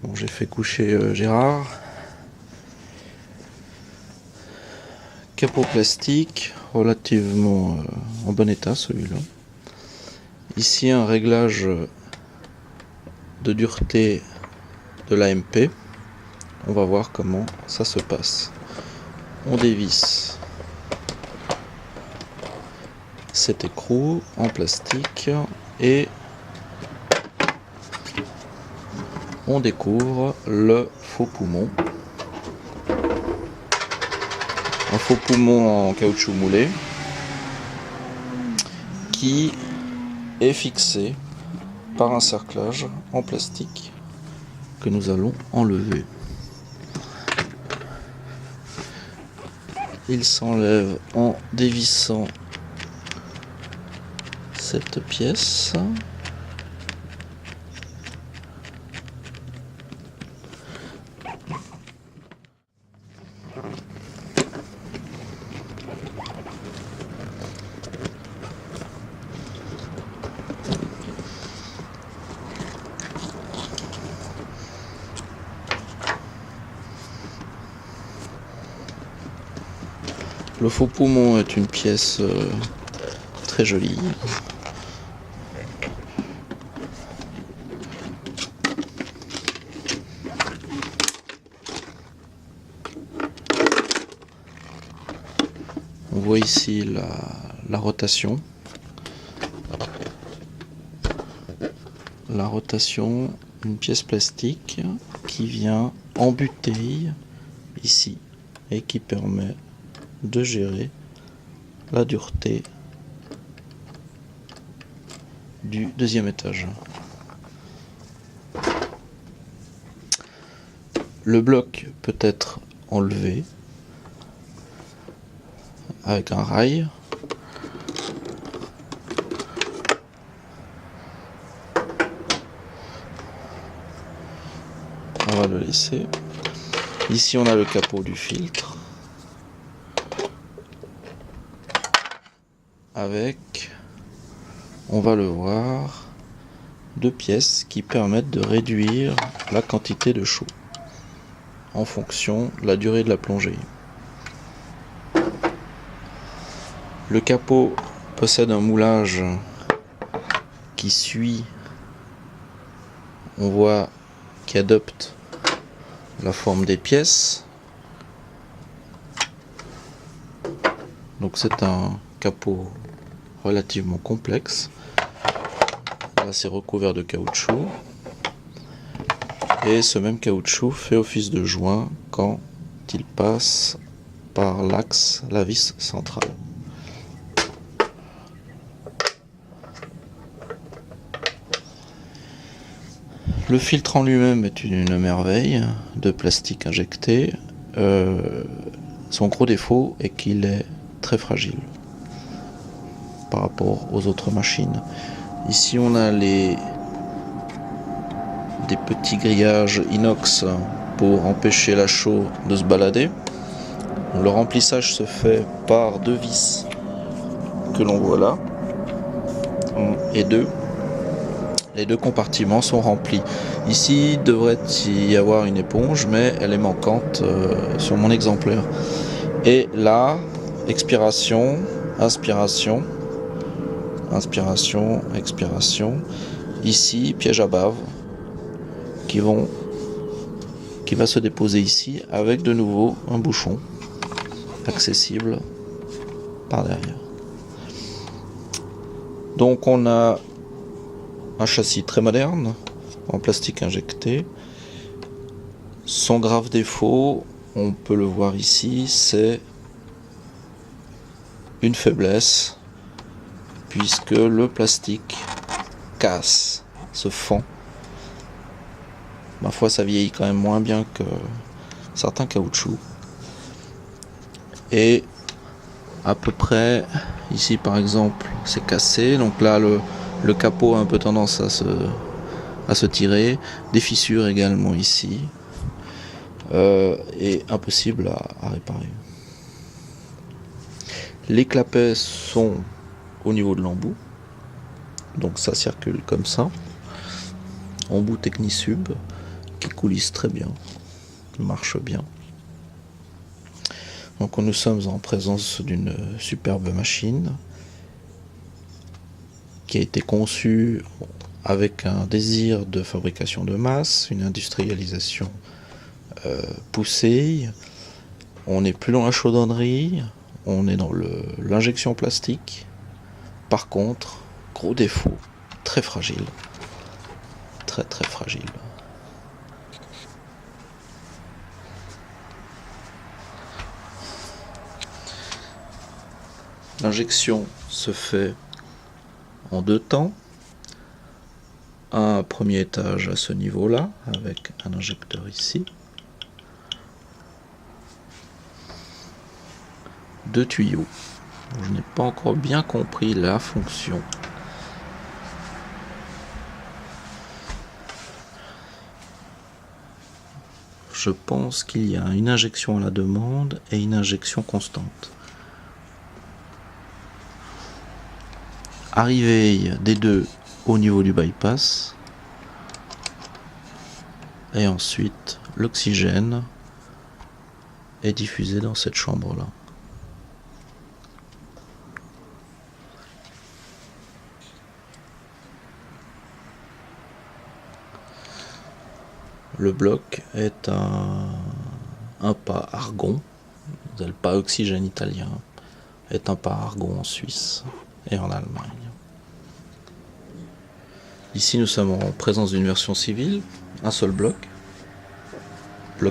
Bon, j'ai fait coucher Gérard. Capot plastique, relativement en bon état celui-là. Ici un réglage de dureté de l'AMP. On va voir comment ça se passe. On dévisse cet écrou en plastique et on découvre le faux poumon. Un faux poumon en caoutchouc moulé qui est fixé par un cerclage en plastique que nous allons enlever. Il s'enlève en dévissant cette pièce. Le faux poumon est une pièce très jolie. On voit ici la rotation. La rotation, une pièce plastique qui vient en bouteille ici et qui permet de gérer la dureté du deuxième étage. Le bloc peut être enlevé avec un rail. On va le laisser. Ici on a le capot du filtre avec, on va le voir, deux pièces qui permettent de réduire la quantité de chaud en fonction de la durée de la plongée. Le capot possède un moulage qui suit, on voit, qui adopte la forme des pièces. Donc c'est un capot relativement complexe. Là c'est recouvert de caoutchouc. Et ce même caoutchouc fait office de joint quand il passe par l'axe, la vis centrale. Le filtre en lui-même est une merveille de plastique injecté. Son gros défaut est qu'il est très fragile par rapport aux autres machines. Ici on a des petits grillages pour empêcher la chaux de se balader. Le remplissage se fait par deux vis que l'on voit là, et les deux compartiments sont remplis. Ici devrait y avoir une éponge, mais elle est manquante sur mon exemplaire. Et là, expiration, inspiration, inspiration, expiration. Ici, piège à bave qui va se déposer ici avec de nouveau un bouchon accessible par derrière. Donc on a un châssis très moderne en plastique injecté. Son grave défaut, on peut le voir ici, c'est une faiblesse puisque le plastique casse, se fend. Ma foi, ça vieillit quand même moins bien que certains caoutchoucs. Et à peu près, ici par exemple, c'est cassé. Donc là, le capot a un peu tendance à se tirer. Des fissures également ici. Et impossible à réparer. Les clapets sont au niveau de l'embout. Donc ça circule comme ça. Embout Technisub qui coulisse très bien, marche bien. Donc nous sommes en présence d'une superbe machine qui a été conçue avec un désir de fabrication de masse, une industrialisation poussée. On n'est plus dans la chaudronnerie, on est dans l'injection plastique. Par contre, gros défaut, très fragile. Très très fragile. L'injection se fait en 2 temps. Un premier étage à ce niveau-là, avec un injecteur ici. 2 tuyaux. Je n'ai pas encore bien compris la fonction. Je pense qu'il y a une injection à la demande et une injection constante. Arrivée des deux au niveau du bypass. Et ensuite, l'oxygène est diffusé dans cette chambre-là. Le bloc est un pas argon, le pas oxygène italien, est un pas argon en Suisse et en Allemagne. Ici nous sommes en présence d'une version civile, un seul bloc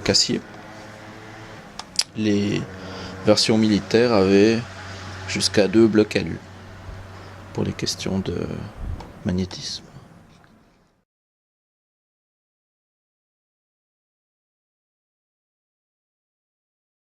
acier. Les versions militaires avaient jusqu'à 2 blocs alu pour les questions de magnétisme.